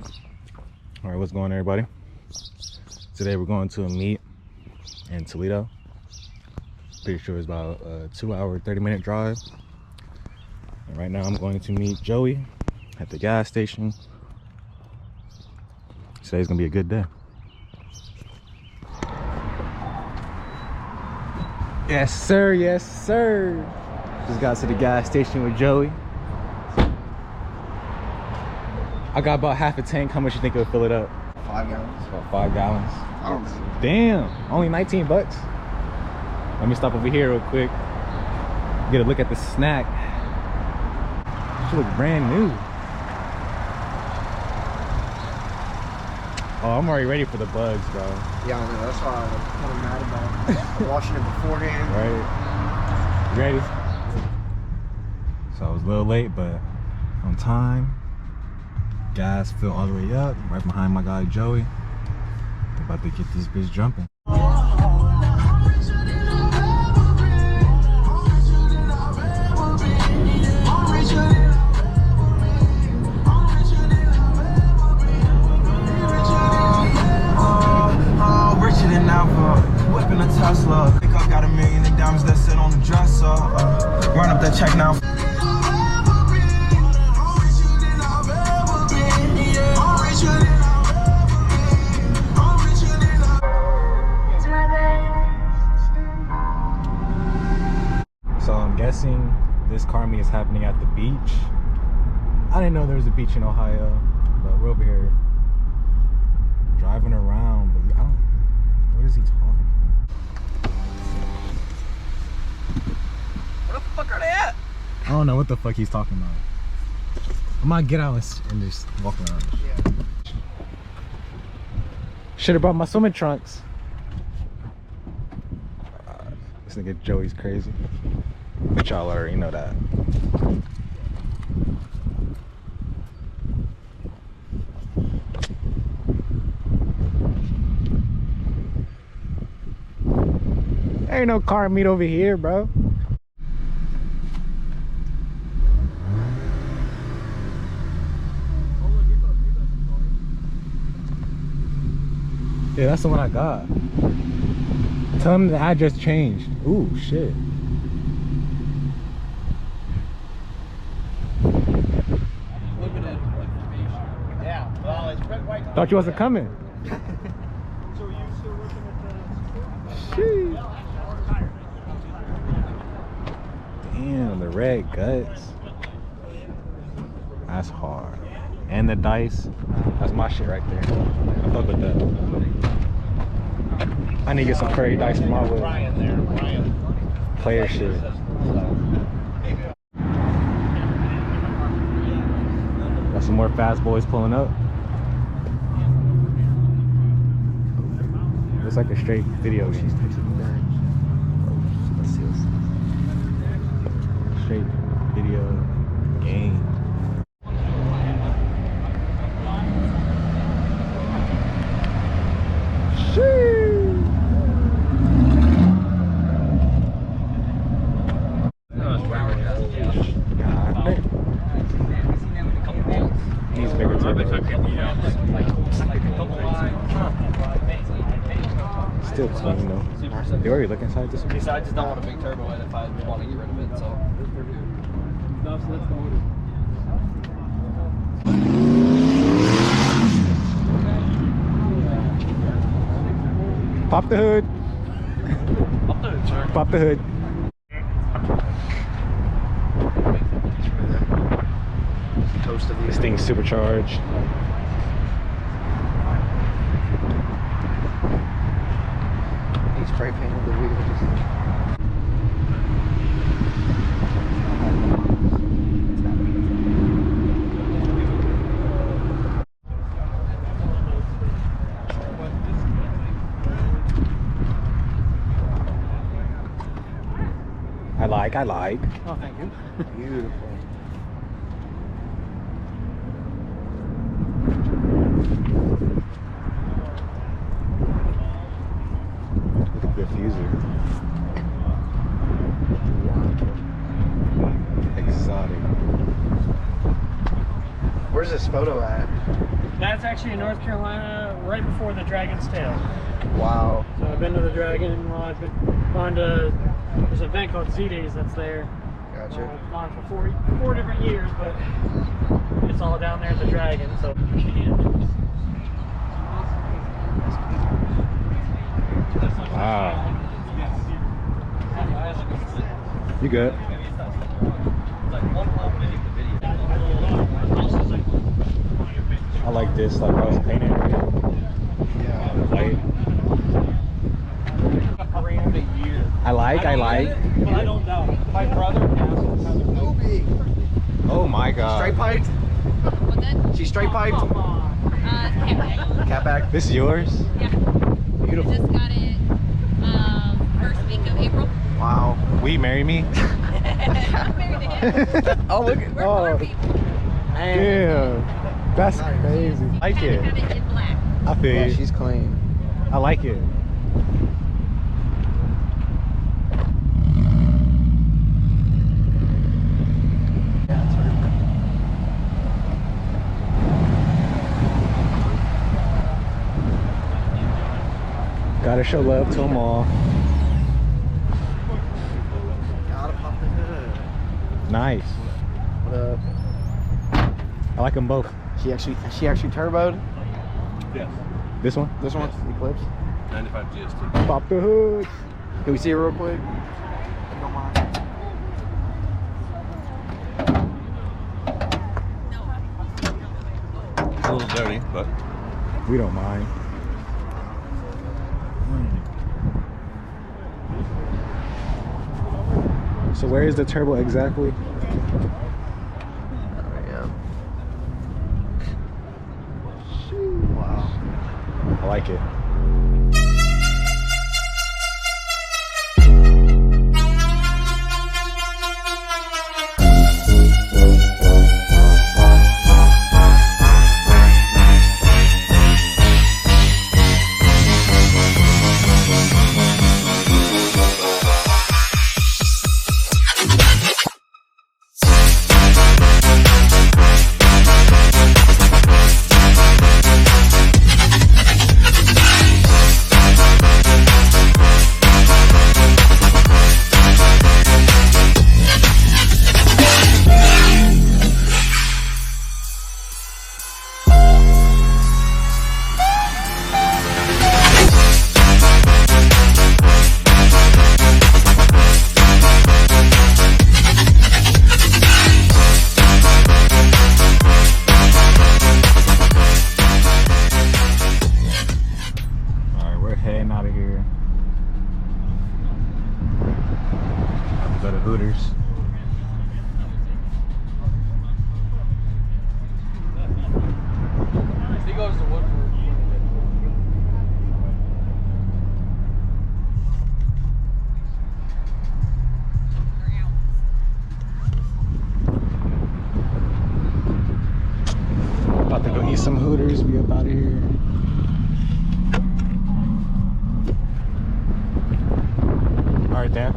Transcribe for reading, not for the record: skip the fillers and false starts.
All right, what's going on, everybody? Today we're going to a meet in Toledo. Pretty sure it's about a 2-hour, 30-minute drive. And right now I'm going to meet Joey at the gas station. Today's gonna be a good day. Yes, sir. Yes, sir. Just got to the gas station with Joey. I got about half a tank. How much you think it'll fill it up? 5 gallons. About 5 gallons. I don't know. Damn, only 19 bucks. Let me stop over here real quick. Get a look at the snack. She looks brand new. Oh, I'm already ready for the bugs, bro. Yeah, I know. That's why I'm kind of mad about washing it beforehand. Right. You ready? So I was a little late, but on time. Gas filled all the way up, right behind my guy Joey. We're about to get this bitch jumping. Richer than ever, whipping a Tesla. Think I got $1 million in diamonds that sit on the dresser. Run up that check now. So I'm guessing this car meet is happening at the beach. I didn't know there was a beach in Ohio, but we're over here driving around. But I don't. What is he talking about? Where the fuck are they at? I don't know what the fuck he's talking about. I'm gonna get out and just walk around. Yeah. Should have brought my swimming trunks. This nigga Joey's crazy. But y'all already know that. There ain't no car meet over here, bro. Yeah, that's the one I got. Tell him the address changed. Ooh, shit. Thought you wasn't coming. So you still working at the Sheesh. Damn, the red guts. That's hard. And the dice. That's my shit right there. I fuck with that. I need to get some prairie dice for my wood. Player shit. Got some more fast boys pulling up. Looks like a straight video game. Let's see what's straight video game. He's bigger too. Still clean though. You already look inside this one? I just don't want a big turbo in if I want to get rid of it, so. Pop the hood. Pop the hood, sir. Pop the hood. Toast of This thing's supercharged. He spray painted the wheels. I like. Oh, thank you. Beautiful. Look at the diffuser. Exotic. Where's this photo at? That's actually in North Carolina, right before the Dragon's Tail. Wow. So I've been to the Dragon. Well, I've been gone to. There's an event called Z-Days that's there. Gotcha. I've gone for 4 different years, but it's all down there at the Dragon. So. Wow. You good? I like this, like how it's painted. Yeah. White. I like. But I don't doubt. My brother has. Oh my god. Straight piped? What's that? She's straight piped? Catback. Catback? This is yours? Yeah. Beautiful. Just got it first week of April. Wow. Will you marry me? I'm married to him. Oh, look at We're car people. Damn. That's crazy. I like Gotta it. have it in black. I feel Yeah, you. she's clean. I like it. Gotta show love to them all. Gotta pop the hood. Nice. What up? I like them both. She actually turboed? Yes. This one? This one? Eclipse? 95 GST. Pop the hood. Can we see it real quick? Don't mind. A little dirty, but We don't mind. So where is the turbo exactly? Wow. I like it. Heading out of here. Go to Hooters. He goes to Woodford. About to go eat some Hooters. Be up out of here. All right, Dan.